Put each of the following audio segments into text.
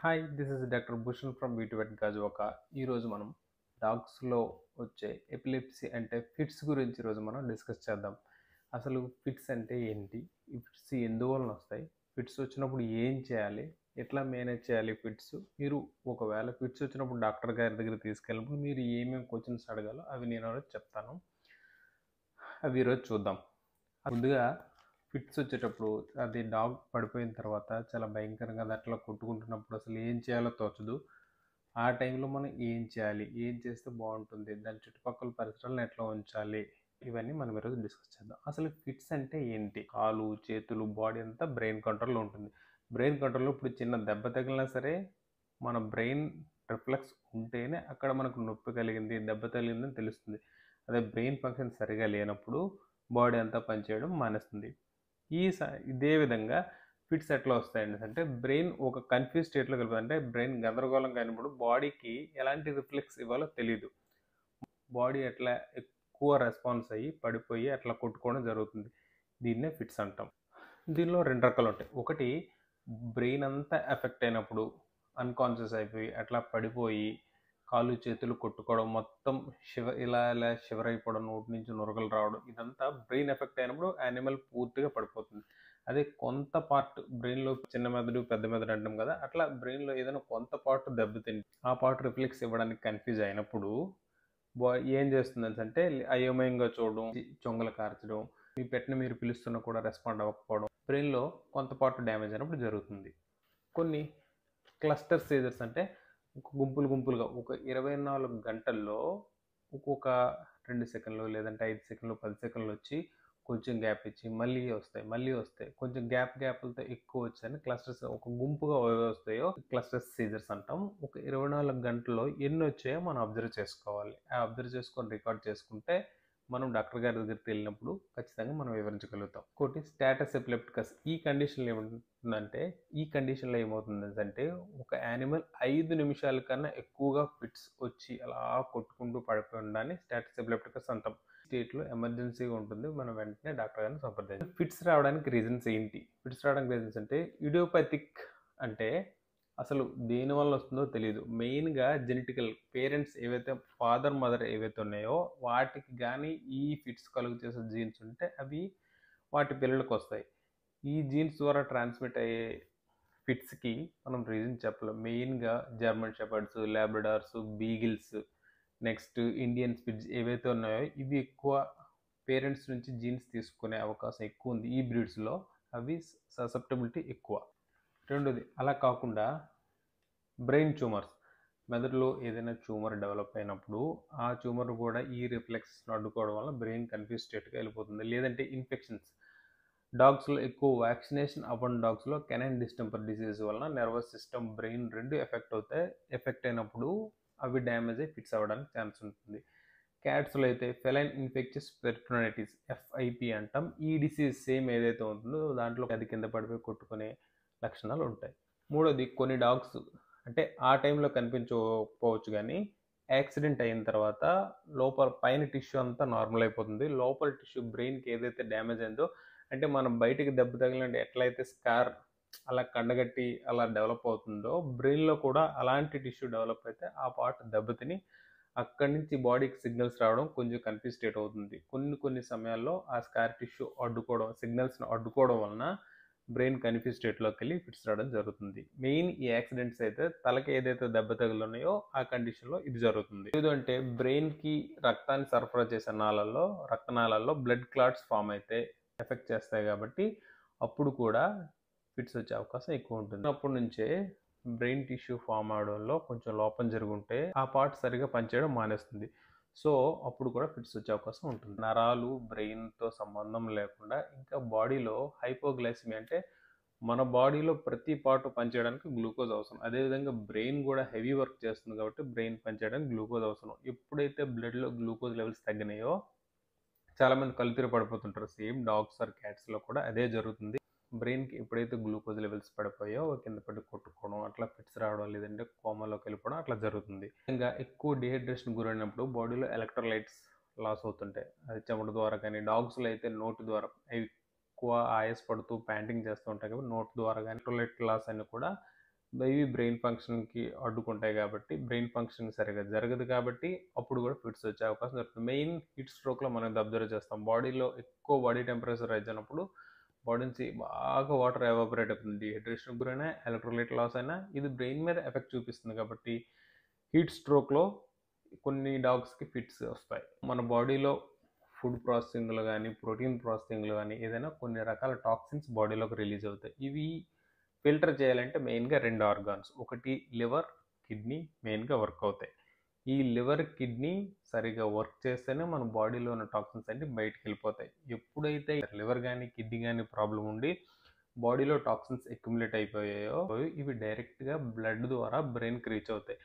Hi this is doctor Bhushan from beauty vet Gajuwaka. ఈరోజు మనం డాగ్స్లో వచ్చే ఎపిలెప్సీ అంటే ఫిట్స్ గురించి ఈరోజు మనం డిస్కస్ చేద్దాం. అసలు ఫిట్స్ అంటే ఏంటి, ఈ ఫిట్స్ ఎందువలన వస్తాయి, ఫిట్స్ వచ్చినప్పుడు ఏం చేయాలి, ఎట్లా మేనేజ్ చేయాలి ఫిట్స్. మీరు ఒకవేళ ఫిట్స్ వచ్చినప్పుడు డాక్టర్ గారి దగ్గర తీసుకెళ్ళినప్పుడు మీరు ఏమేమి క్వశ్చన్స్ అడగాలో అవి నేను ఈరోజు చెప్తాను. అవి ఈరోజు చూద్దాం. ముందుగా ఫిట్స్ వచ్చేటప్పుడు అది డాగ్ పడిపోయిన తర్వాత చాలా భయంకరంగా అది అట్లా కొట్టుకుంటున్నప్పుడు అసలు ఏం చేయాలో తోచదు. ఆ టైంలో మనం ఏం చేయాలి, ఏం చేస్తే బాగుంటుంది, దాని చుట్టుపక్కల పరిసరాలను ఎట్లా ఉంచాలి, ఇవన్నీ మనం ఈరోజు డిస్కస్ చేద్దాం. అసలు ఫిట్స్ అంటే ఏంటి? కాలు చేతులు బాడీ అంతా బ్రెయిన్ కంట్రోల్లో ఉంటుంది. బ్రెయిన్ కంట్రోల్లో ఇప్పుడు చిన్న దెబ్బ తగిలినా సరే మన బ్రెయిన్ రిఫ్లెక్స్ ఉంటేనే అక్కడ మనకు నొప్పి కలిగింది, దెబ్బ తగిలిందని తెలుస్తుంది. అదే బ్రెయిన్ ఫంక్షన్ సరిగా లేనప్పుడు బాడీ అంతా పనిచేయడం మానేస్తుంది. ఇదే విధంగా ఫిట్స్ ఎట్లా వస్తాయండి అంటే బ్రెయిన్ ఒక కన్ఫ్యూజ్ స్టేట్లో కలిపి అంటే బ్రెయిన్ గందరగోళం కానిప్పుడు బాడీకి ఎలాంటి రిఫ్లెక్స్ ఇవ్వాలో తెలియదు. బాడీ ఎట్లా ఎక్కువ రెస్పాన్స్ అయ్యి పడిపోయి అట్లా కొట్టుకోవడం జరుగుతుంది. దీన్నే ఫిట్స్ అంటాం. దీనిలో రెండు రకాలు ఉంటాయి. ఒకటి బ్రెయిన్ అంతా ఎఫెక్ట్ అయినప్పుడు అన్కాన్షియస్ అయిపోయి అట్లా పడిపోయి కాళ్ళు చేతులు కొట్టుకోవడం, మొత్తం ఇలా ఇలా షివర్ అయిపోవడం, నోటి నుంచి నురగలు రావడం, ఇదంతా బ్రెయిన్ ఎఫెక్ట్ అయినప్పుడు యానిమల్ పూర్తిగా పడిపోతుంది. అదే కొంత పార్ట్ బ్రెయిన్లో చిన్న మెదడు పెద్ద మెదడు అంటాం కదా, అట్లా బ్రెయిన్లో ఏదైనా కొంత పార్ట్ దెబ్బతింది, ఆ పార్ట్ రిఫ్లెక్స్ ఇవ్వడానికి కన్ఫ్యూజ్ అయినప్పుడు ఏం చేస్తుంది అంటే అయోమయంగా చూడడం, చొంగలు కార్చడం, మీ పెట్టిన మీరు పిలుస్తున్నా కూడా రెస్పాండ్ అవ్వకపోవడం, బ్రెయిన్లో కొంత పార్ట్ డ్యామేజ్ అయినప్పుడు జరుగుతుంది. కొన్ని క్లస్టర్ సీజర్స్ అంటే ఒక గుంపులుగా ఒక 24 గంటల్లో ఒక్కొక్క 2 సెకండ్లు లేదంటే 5 సెకండ్లు 10 సెకండ్లు వచ్చి కొంచెం గ్యాప్ ఇచ్చి మళ్ళీ వస్తాయి కొంచెం గ్యాప్లతో ఎక్కువ వచ్చాయని క్లస్టర్స్ ఒక గుంపుగా వస్తాయో క్లస్టర్స్ సీజర్స్ అంటాం. ఒక 24 గంటల్లో ఎన్ని వచ్చాయో మనం అబ్జర్వ్ చేసుకోవాలి. ఆ అబ్జర్వ్ చేసుకొని రికార్డ్ చేసుకుంటే మనం డాక్టర్ గారి దగ్గరికి వెళ్ళినప్పుడు ఖచ్చితంగా మనం వివరించగలుగుతాం. ఇంకోటి స్టాటస్ ఎపిలెప్టికస్. ఈ కండిషన్లో ఏముంటుందంటే ఈ కండిషన్లో ఏమవుతుందంటే ఒక యానిమల్ 5 నిమిషాల కన్నా ఎక్కువగా ఫిట్స్ వచ్చి అలా కొట్టుకుంటూ పడిపోయి ఉండడాన్ని స్టాటస్ ఎపిలెప్టికస్ అంటాం. స్టేట్లో ఎమర్జెన్సీగా ఉంటుంది, మనం వెంటనే డాక్టర్ గారిని సంప్రదించాలి. ఫిట్స్ రావడానికి రీజన్స్ ఏంటి? ఫిట్స్ రావడానికి రీజన్స్ అంటే ఇడియోపతిక్ అంటే అసలు దేని వల్ల వస్తుందో తెలియదు. మెయిన్గా జెనెటికల్ పేరెంట్స్ ఏవైతే ఫాదర్ మదర్ ఏవైతే ఉన్నాయో వాటికి కానీ ఈ ఫిట్స్ కలుగు చేసే జీన్స్ ఉంటే అవి వాటి పిల్లలకు వస్తాయి. ఈ జీన్స్ ద్వారా ట్రాన్స్మిట్ అయ్యే ఫిట్స్కి మనం రీజన్ చెప్పలేం. మెయిన్గా German shepherds, labradors, beagles, next Indian spitz ఏవైతే ఉన్నాయో ఇవి ఎక్కువ పేరెంట్స్ నుంచి జీన్స్ తీసుకునే అవకాశం ఎక్కువ ఉంది. ఈ బ్రీడ్స్లో అవి ససెప్టబిలిటీ ఎక్కువ. రెండోది అలా కాకుండా బ్రెయిన్ ట్యూమర్స్, మెదడులో ఏదైనా ట్యూమర్ డెవలప్ అయినప్పుడు ఆ ట్యూమర్ కూడా ఈ రిఫ్లెక్స్ను అడ్డుకోవడం వల్ల బ్రెయిన్ కన్ఫ్యూజ్ స్టేట్గా వెళ్ళిపోతుంది. లేదంటే ఇన్ఫెక్షన్స్, డాగ్స్లో ఎక్కువ వ్యాక్సినేషన్ అవ్వని డాగ్స్లో కెనైన్ డిస్టెంపర్ డిసీజ్ వలన నర్వస్ సిస్టమ్ బ్రెయిన్ రెండు ఎఫెక్ట్ అవుతాయి. ఎఫెక్ట్ అయినప్పుడు అవి డ్యామేజ్ అయ్యి ఫిట్స్ అవ్వడానికి ఛాన్స్ ఉంటుంది. క్యాట్స్లో అయితే ఫెలైన్ ఇన్ఫెక్టియస్ పెరిటోనైటిస్ ఎఫ్ఐపి అంటాం. ఈ డిసీజ్ సేమ్ ఏదైతే ఉంటుందో దాంట్లో అది కింద పడిపోయి కొట్టుకునే లక్షణాలు ఉంటాయి. మూడోది కొన్ని డాగ్స్ అంటే ఆ టైంలో కనిపించకపోవచ్చు కానీ యాక్సిడెంట్ అయిన తర్వాత లోపల పైన టిష్యూ అంతా నార్మల్ అయిపోతుంది. లోపల టిష్యూ బ్రెయిన్కి ఏదైతే డ్యామేజ్ అయిందో అంటే మనం బయటికి దెబ్బ తగిలినట్టు ఎట్లయితే స్కార్ అలా కండగట్టి అలా డెవలప్ అవుతుందో బ్రెయిన్లో కూడా అలాంటి టిష్యూ డెవలప్ అయితే ఆ పార్ట్ దెబ్బతిని అక్కడి నుంచి బాడీకి సిగ్నల్స్ రావడం కొంచెం కన్ఫ్యూజ్ స్టేట్ అవుతుంది. కొన్ని సమయాల్లో ఆ స్కార్ టిష్యూ అడ్డుకోవడం, సిగ్నల్స్ని అడ్డుకోవడం వలన బ్రెయిన్ కన్ఫ్యూజ్ స్టేట్లోకి వెళ్ళి ఫిట్స్ రావడం జరుగుతుంది. మెయిన్ ఈ యాక్సిడెంట్స్ అయితే తలకి ఏదైతే దెబ్బ తగులున్నాయో ఆ కండిషన్లో ఇది జరుగుతుంది. ఎందుకంటే బ్రెయిన్కి రక్తాన్ని సరఫరా చేసే రక్తనాళాల్లో బ్లడ్ క్లాట్స్ ఫామ్ అయితే ఎఫెక్ట్ చేస్తాయి కాబట్టి అప్పుడు కూడా ఫిట్స్ వచ్చే అవకాశం ఎక్కువ ఉంటుంది. అప్పటి నుంచే బ్రెయిన్ టిష్యూ ఫామ్ అవడంలో కొంచెం లోపం జరుగుంటే ఆ పార్ట్ సరిగా పనిచేయడం మానేస్తుంది. సో అప్పుడు కూడా ఫిట్స్ వచ్చే అవకాశం ఉంటుంది. నరాలు బ్రెయిన్తో సంబంధం లేకుండా ఇంకా బాడీలో హైపోగ్లైసిమియా అంటే మన బాడీలో ప్రతి పార్ట్ పనిచేయడానికి గ్లూకోజ్ అవసరం. అదేవిధంగా బ్రెయిన్ కూడా హెవీ వర్క్ చేస్తుంది కాబట్టి బ్రెయిన్ పనిచేయడానికి గ్లూకోజ్ అవసరం. ఎప్పుడైతే బ్లడ్లో గ్లూకోజ్ లెవెల్స్ తగ్గినాయో చాలామంది కళ్ళు తిరిగి పడిపోతుంటారు. సేమ్ డాగ్స్ ఆర్ క్యాట్స్లో కూడా అదే జరుగుతుంది. బ్రెయిన్కి ఎప్పుడైతే గ్లూకోజ్ లెవెల్స్ పడిపోయో కింద పడి కొట్టుకోవడం, అట్లా ఫిట్స్ రావడం, లేదంటే కోమాలోకి వెళ్ళిపోవడం అట్లా జరుగుతుంది. ఇంకా ఎక్కువ డిహైడ్రేషన్ గురైనప్పుడు బాడీలో ఎలక్ట్రోలైట్స్ లాస్ అవుతుంటాయి. అది చెమట ద్వారా కానీ, డాగ్స్లో అయితే నోటి ద్వారా ఎక్కువ ఆయాస పడుతూ ప్యాంటింగ్ చేస్తూ ఉంటాయి కాబట్టి నోటి ద్వారా కానీ ఎలక్ట్రోలైట్ లాస్ అని కూడా ఇవి బ్రెయిన్ ఫంక్షన్కి అడ్డుకుంటాయి కాబట్టి బ్రెయిన్ ఫంక్షన్ సరిగా జరగదు కాబట్టి అప్పుడు కూడా ఫిట్స్ వచ్చే అవకాశం జరుగుతుంది. మెయిన్ హీట్ స్ట్రోక్లో మనం ఇది అబ్జర్వ్ చేస్తాం. బాడీలో ఎక్కువ బాడీ టెంపరేచర్ రైజ్ అయినప్పుడు బాడీ నుంచి బాగా వాటర్ ఎవాపరేట్ అవుతుంది. డిహైడ్రేషన్ గురైనా ఎలక్ట్రోలైట్ లాస్ అయినా ఇది బ్రెయిన్ మీద ఎఫెక్ట్ చూపిస్తుంది కాబట్టి హీట్ స్ట్రోక్లో కొన్ని డాగ్స్కి ఫిట్స్ వస్తాయి. మన బాడీలో ఫుడ్ ప్రాసెసింగ్లో కానీ ప్రోటీన్ ప్రాసెసింగ్లో కానీ ఏదైనా కొన్ని రకాల టాక్సిన్స్ బాడీలోకి రిలీజ్ అవుతాయి. ఇవి ఫిల్టర్ చేయాలంటే మెయిన్గా 2 ఆర్గాన్స్, ఒకటి లివర్, కిడ్నీ మెయిన్గా వర్క్ అవుతాయి. ఈ లివర్, కిడ్నీ సరిగా వర్క్ చేస్తేనే మన బాడీలో ఉన్న టాక్సిన్స్ అన్ని బయటికి వెళ్ళిపోతాయి. ఎప్పుడైతే లివర్ కానీ కిడ్నీ కానీ ప్రాబ్లం ఉండి బాడీలో టాక్సిన్స్ అక్యుములేట్ అయిపోయాయో ఇవి డైరెక్ట్గా బ్లడ్ ద్వారా బ్రెయిన్కి రీచ్ అవుతాయి.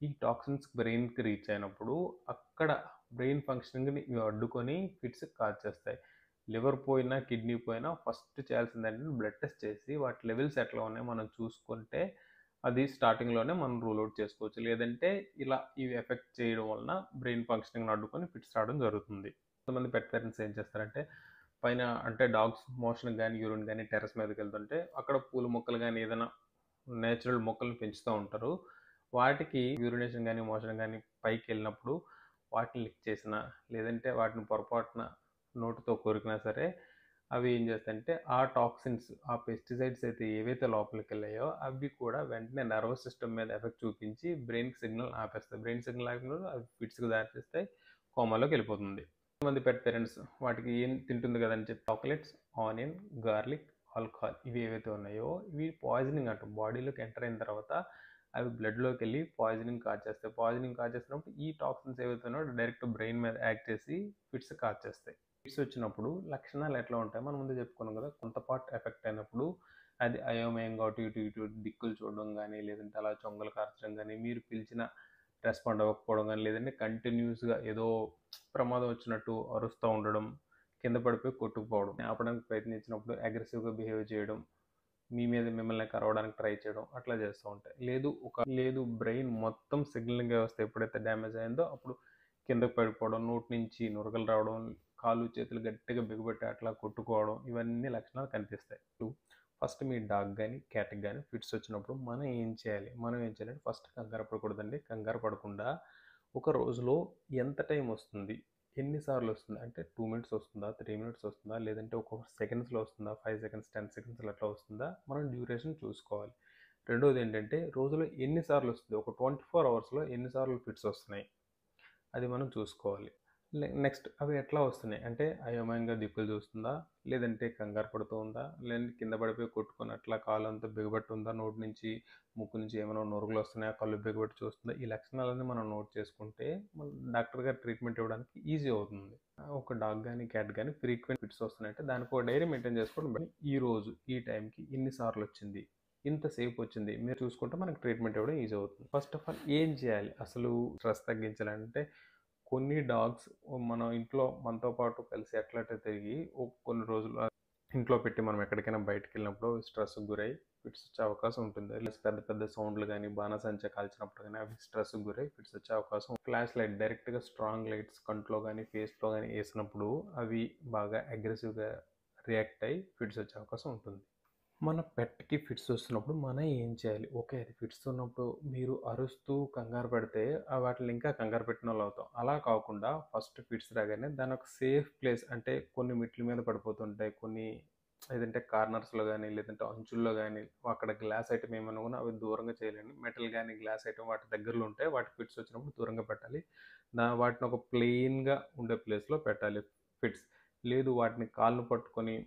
ఈ టాక్సిన్స్ బ్రెయిన్కి రీచ్ అయినప్పుడు అక్కడ బ్రెయిన్ ఫంక్షనింగ్ని ఇవి అడ్డుకొని ఫిట్స్ కాజ్ చేస్తాయి. లివర్ పోయినా కిడ్నీ పోయినా ఫస్ట్ చేయాల్సింది ఏంటంటే బ్లడ్ టెస్ట్ చేసి వాటి లెవెల్స్ ఎట్లా ఉన్నాయో మనం చూసుకుంటే అది స్టార్టింగ్లోనే మనం రూల్ అవుట్ చేసుకోవచ్చు. లేదంటే ఇలా ఇవి ఎఫెక్ట్ చేయడం వలన బ్రెయిన్ ఫంక్షనింగ్ని అడ్డుకొని ఫిట్స్ రావడం జరుగుతుంది. కొంతమంది పెట్ పేరెంట్స్ ఏం చేస్తారంటే పైన అంటే డాగ్స్ మోషన్ కానీ యూరిన్ కానీ టెర్రస్ మీదకి వెళ్తుంటే అక్కడ పూల మొక్కలు కానీ ఏదైనా నేచురల్ మొక్కలను పెంచుతూ ఉంటారు. వాటికి యూరినేషన్ కానీ మోషన్ కానీ పైకి వెళ్ళినప్పుడు వాటిని లిక్ చేసినా లేదంటే వాటిని పొరపాటున నోటితో కొరికినా సరే అవి ఏం చేస్తాయంటే ఆ టాక్సిన్స్ ఆ పెస్టిసైడ్స్ అయితే ఏవైతే లోపలికి వెళ్ళాయో అవి కూడా వెంటనే నర్వస్ సిస్టమ్ మీద ఎఫెక్ట్ చూపించి బ్రెయిన్కి సిగ్నల్ ఆపేస్తాయి. బ్రెయిన్ సిగ్నల్ ఆపినప్పుడు అవి ఫిట్స్కి దారితీస్తాయి, కోమాలోకి వెళ్ళిపోతుంది. కొంతమంది పెట్ పేరెంట్స్ వాటికి ఏం తింటుంది కదని చెప్పి చాక్లెట్స్, ఆనియన్, గార్లిక్, ఆల్కహాల్ ఇవి ఏవైతే ఉన్నాయో ఇవి పాయిజనింగ్ అంటాం. బాడీలోకి ఎంటర్ అయిన తర్వాత అవి బ్లడ్లోకి వెళ్ళి పాయిజనింగ్ కాజ్ చేస్తాయి. పాయిజనింగ్ కాజ్ చేసినప్పుడు ఈ టాక్సిన్స్ ఏవైతే ఉన్నాయో డైరెక్ట్ బ్రెయిన్ మీద యాక్ట్ చేసి ఫిట్స్ కాజ్ చేస్తాయి. ఫిట్స్ వచ్చినప్పుడు లక్షణాలు ఎట్లా ఉంటాయి మనం ముందు చెప్పుకున్నాం కదా. కొంత పార్ట్ ఎఫెక్ట్ అయినప్పుడు అది అయోమయంగా అటు ఇటు ఇటు దిక్కులు చూడడం కానీ లేదంటే అలా చొంగలు కార్చడం కానీ మీరు పిలిచిన రెస్పాండ్ అవ్వకపోవడం కానీ లేదంటే కంటిన్యూస్గా ఏదో ప్రమాదం వచ్చినట్టు అరుస్తూ ఉండడం, కింద పడిపోయి కొట్టుకుపోవడం, ఆపడానికి ప్రయత్నించినప్పుడు అగ్రెసివ్గా బిహేవ్ చేయడం, మీ మీద మిమ్మల్ని కరవడానికి ట్రై చేయడం అట్లా చేస్తూ ఉంటాయి. లేదు బ్రెయిన్ మొత్తం సిగ్నలింగ్ వ్యవస్థ ఎప్పుడైతే డ్యామేజ్ అయిందో అప్పుడు కిందకు పడిపోవడం, నోటి నుంచి నురగలు రావడం, కాళ్ళు చేతులు గట్టిగా బిగుపెట్టి అట్లా కొట్టుకోవడం ఇవన్నీ లక్షణాలు కనిపిస్తాయి. ఫస్ట్ మీ డాగ్ కానీ క్యాట్కి కానీ ఫిట్స్ వచ్చినప్పుడు మనం ఏం చేయాలంటే ఫస్ట్ కంగారు పడకూడదండి. కంగారు పడకుండా ఒక రోజులో ఎంత టైం వస్తుంది, ఎన్నిసార్లు వస్తుంది అంటే 2 మినిట్స్ వస్తుందా, 3 మినిట్స్ వస్తుందా, లేదంటే ఒక సెకండ్స్లో వస్తుందా, 5 సెకండ్స్ 10 సెకండ్స్లో అట్లా వస్తుందా మనం డ్యూరేషన్ చూసుకోవాలి. రెండోది ఏంటంటే రోజులో ఎన్నిసార్లు వస్తుంది, ఒక 24 అవర్స్లో ఎన్నిసార్లు ఫిట్స్ వస్తున్నాయి అది మనం చూసుకోవాలి. నెక్స్ట్ అవి ఎట్లా వస్తున్నాయి అంటే అయోమయంగా దిక్కులు చూస్తుందా, లేదంటే కంగారు పడుతూ ఉందా, లేదంటే కింద పడిపోయి కొట్టుకొని అట్లా కాలు అంతా బిగబట్టి ఉందా, నోటి నుంచి ముక్కు నుంచి ఏమైనా నొరుగులు వస్తున్నాయా, కళ్ళు బిగబట్టి చూస్తుందా, ఈ లక్షణాలన్నీ మనం నోట్ చేసుకుంటే డాక్టర్ గారు ట్రీట్మెంట్ ఇవ్వడానికి ఈజీ అవుతుంది. ఒక డాగ్ కానీ క్యాట్ కానీ ఫ్రీక్వెంట్ ఫిట్స్ వస్తున్నాయంటే దానికి ఒక డైరీ మెయింటైన్ చేసుకోవడం. ఈ రోజు ఈ టైంకి ఇన్నిసార్లు వచ్చింది, ఇంతసేపు వచ్చింది మీరు చూసుకుంటే మనకి ట్రీట్మెంట్ ఇవ్వడం ఈజీ అవుతుంది. ఫస్ట్ ఆఫ్ ఆల్ ఏం చేయాలి అసలు స్ట్రెస్ తగ్గించాలంటే కొన్ని డాగ్స్ మన ఇంట్లో మనతో పాటు కలిసి ఎట్లయితే తిరిగి కొన్ని రోజులు ఇంట్లో పెట్టి మనం ఎక్కడికైనా బయటకు వెళ్ళినప్పుడు స్ట్రెస్కి గురై ఫిట్స్ వచ్చే అవకాశం ఉంటుంది. పెద్ద పెద్ద సౌండ్లు కానీ బాణసంచ కాల్చినప్పుడు కానీ అవి స్ట్రెస్కి గురై ఫిట్స్ వచ్చే అవకాశం. ఫ్లాష్ లైట్ డైరెక్ట్గా స్ట్రాంగ్ లైట్స్ కంట్లో కానీ ఫేస్లో కానీ వేసినప్పుడు అవి బాగా అగ్రెసివ్గా రియాక్ట్ అయ్యి ఫిట్స్ వచ్చే అవకాశం ఉంటుంది. మన పెట్కి ఫిట్స్ వస్తున్నప్పుడు మనం ఏం చేయాలి? ఓకే, అది ఫిట్స్ ఉన్నప్పుడు మీరు అరుస్తూ కంగారు పెడితే వాటిని ఇంకా కంగారు పెట్టిన వాళ్ళు అవుతాం. అలా కాకుండా ఫస్ట్ ఫిట్స్ రాగానే దాని ఒక సేఫ్ ప్లేస్ అంటే కొన్ని మెట్ల మీద పడిపోతుంటాయి, కొన్ని ఏదంటే కార్నర్స్లో కానీ లేదంటే అంచుల్లో కానీ అక్కడ గ్లాస్ ఐటమ్ ఏమైనా కూడా అవి దూరంగా చేయలేండి. మెటల్ కానీ గ్లాస్ ఐటమ్ వాటి దగ్గరలో ఉంటే వాటి ఫిట్స్ వచ్చినప్పుడు దూరంగా పెట్టాలి. వాటిని ఒక ప్లెయిన్గా ఉండే ప్లేస్లో పెట్టాలి ఫిట్స్. లేదు వాటిని కాళ్ళు పట్టుకొని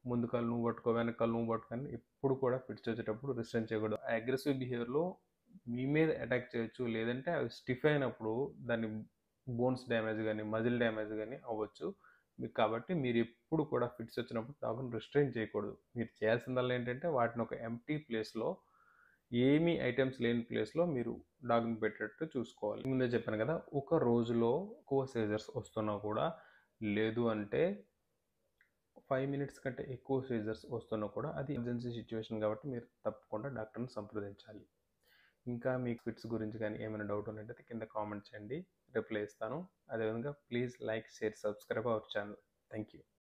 ముందు కాళ్ళు నువ్వు పట్టుకో, వెనక కాళ్ళు నువ్వు పట్టుకొని ఎప్పుడు కూడా ఫిట్స్ వచ్చేటప్పుడు రిస్ట్రెయిన్ చేయకూడదు. అగ్రెసివ్ బిహేవియర్లో మీ మీద అటాక్ చేయొచ్చు, లేదంటే అవి స్టిఫ్ అయినప్పుడు దాన్ని బోన్స్ డ్యామేజ్ కానీ మజిల్ డ్యామేజ్ కానీ అవ్వచ్చు. కాబట్టి మీరు ఎప్పుడు కూడా ఫిట్స్ వచ్చినప్పుడు డాగ్ని రిస్ట్రెయిన్ చేయకూడదు. మీరు చేయాల్సిందల్లా ఏంటంటే వాటిని ఒక ఎంప్టీ ప్లేస్లో ఏమీ ఐటమ్స్ లేని ప్లేస్లో మీరు డాగ్ని పెట్టేటట్టు చూసుకోవాలి. ముందే చెప్పాను కదా, ఒక రోజులో ఎక్కువ సీజర్స్ వస్తున్నా కూడా లేదు అంటే 5 మినిట్స్ కంటే ఎక్కువ సీజర్స్ వస్తున్నా కూడా అది ఎమర్జెన్సీ సిచ్యువేషన్ కాబట్టి మీరు తప్పకుండా డాక్టర్ని సంప్రదించాలి. ఇంకా మీకు ఫిట్స్ గురించి కానీ ఏమైనా డౌట్ ఉన్నట్టయితే కింద కామెంట్ చేయండి, రిప్లై ఇస్తాను. అదేవిధంగా please like, share, subscribe our channel. Thank you.